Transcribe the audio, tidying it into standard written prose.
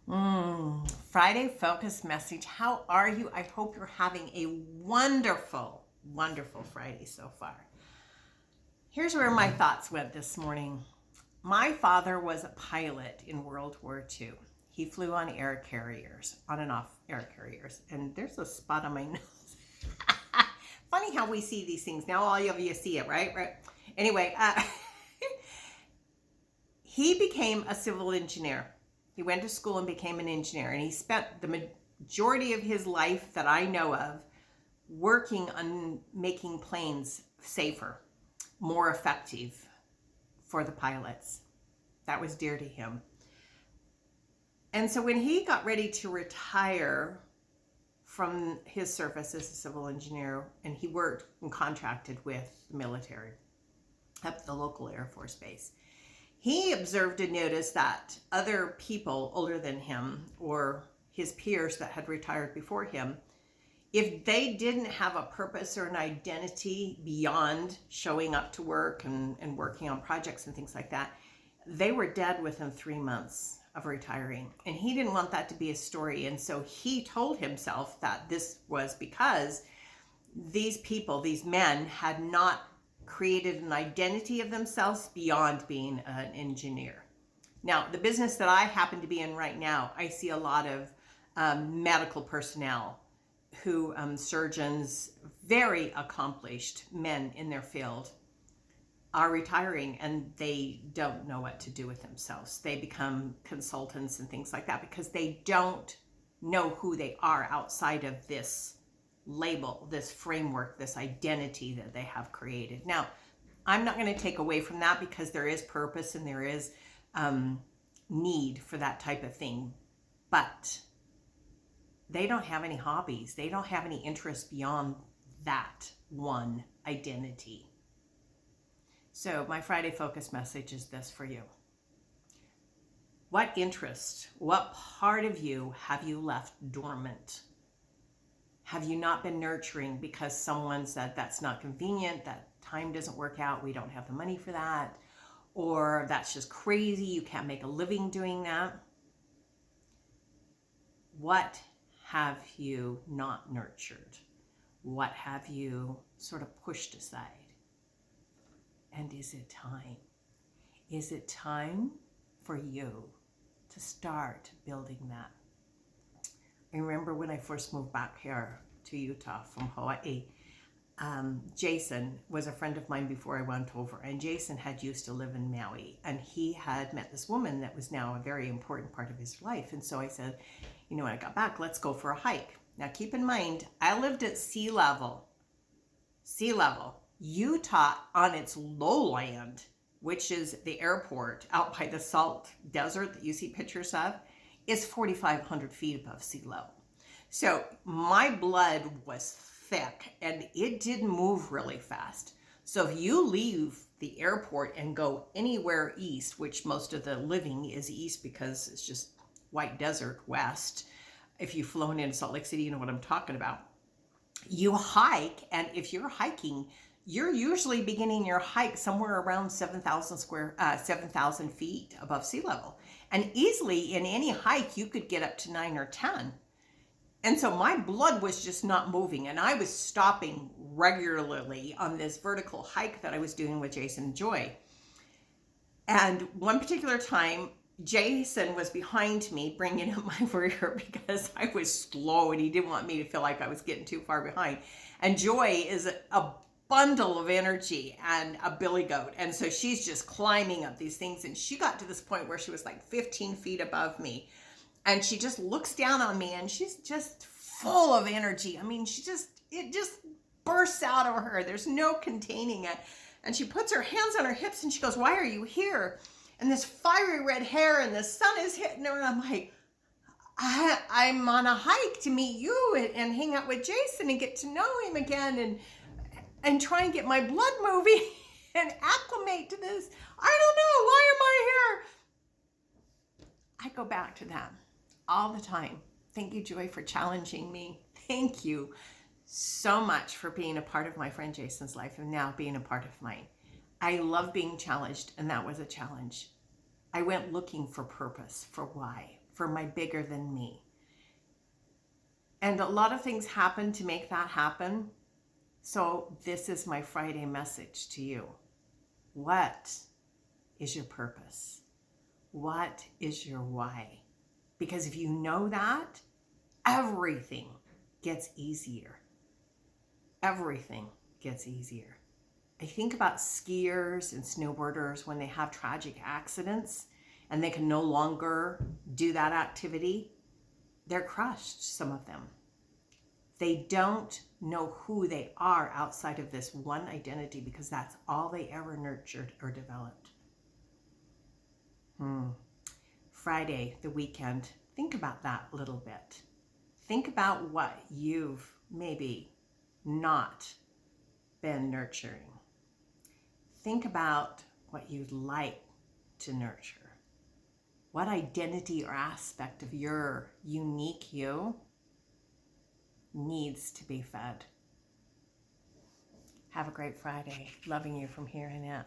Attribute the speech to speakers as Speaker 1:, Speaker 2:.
Speaker 1: Friday focus message. How are you? I hope you're having a wonderful, wonderful Friday so far. Here's where my thoughts went this morning. My father was a pilot in World War II. He flew on air carriers, on and off air carriers. And there's a spot on my nose. Funny how we see these things. Now all of you see it, right? Right. Anyway, he became a civil engineer. He went to school and became an engineer, and he spent the majority of his life that I know of working on making planes safer, more effective for the pilots. That was dear to him. And so when he got ready to retire from his service as a civil engineer, and he worked and contracted with the military up at the local Air Force base, he observed and noticed that other people older than him or his peers that had retired before him, if they didn't have a purpose or an identity beyond showing up to work and working on projects and things like that, they were dead within 3 months of retiring. And he didn't want that to be a story. And so he told himself that this was because these people, these men, had not created an identity of themselves beyond being an engineer. Now, the business that I happen to be in right now, I see a lot of medical personnel who, surgeons, very accomplished men in their field, are retiring and they don't know what to do with themselves. They become consultants and things like that because they don't know who they are outside of this label, this framework, this identity that they have created. Now, I'm not going to take away from that because there is purpose and there is need for that type of thing, but they don't have any hobbies. They don't have any interests beyond that one identity. So my Friday focus message is this for you. What interest, what part of you have you left dormant? Have you not been nurturing because someone said that's not convenient, that time doesn't work out, we don't have the money for that, or that's just crazy, you can't make a living doing that? What have you not nurtured? What have you sort of pushed aside? And is it time? Is it time for you to start building that? I remember when I first moved back here to Utah from Hawaii, Jason was a friend of mine before I went over, and Jason had used to live in Maui, and he had met this woman that was now a very important part of his life. And so I said, when I got back, let's go for a hike. Now keep in mind, I lived at sea level. Utah on its lowland, which is the airport out by the salt desert that you see pictures of, is 4,500 feet above sea level. So my blood was thick and it didn't move really fast. So if you leave the airport and go anywhere east, which most of the living is east because it's just white desert west, if you've flown into Salt Lake City, you know what I'm talking about. You hike, and if you're hiking, you're usually beginning your hike somewhere around 7,000 feet above sea level. And easily in any hike, you could get up to 9 or 10. And so my blood was just not moving. And I was stopping regularly on this vertical hike that I was doing with Jason and Joy. And one particular time, Jason was behind me bringing up my rear because I was slow and he didn't want me to feel like I was getting too far behind. And Joy is a bundle of energy and a billy goat. And so she's just climbing up these things. And she got to this point where she was like 15 feet above me. And she just looks down on me and she's just full of energy. I mean, it just bursts out of her. There's no containing it. And she puts her hands on her hips and she goes, "Why are you here?" And this fiery red hair and the sun is hitting her. And I'm like, I'm on a hike to meet you and hang out with Jason and get to know him again and try and get my blood moving and acclimate to this. I don't know. Why am I here? I go back to that all the time. Thank you, Joy, for challenging me. Thank you so much for being a part of my friend Jason's life and now being a part of mine. I love being challenged, and that was a challenge. I went looking for purpose, for why, for my bigger than me. And a lot of things happen to make that happen. So this is my Friday message to you. What is your purpose? What is your why? Because if you know that, everything gets easier. Everything gets easier. I think about skiers and snowboarders when they have tragic accidents and they can no longer do that activity. They're crushed, some of them. They don't know who they are outside of this one identity because that's all they ever nurtured or developed. Friday, the weekend, think about that a little bit. Think about what you've maybe not been nurturing. Think about what you'd like to nurture. What identity or aspect of your unique you needs to be fed. Have a great Friday. Loving you from here and out.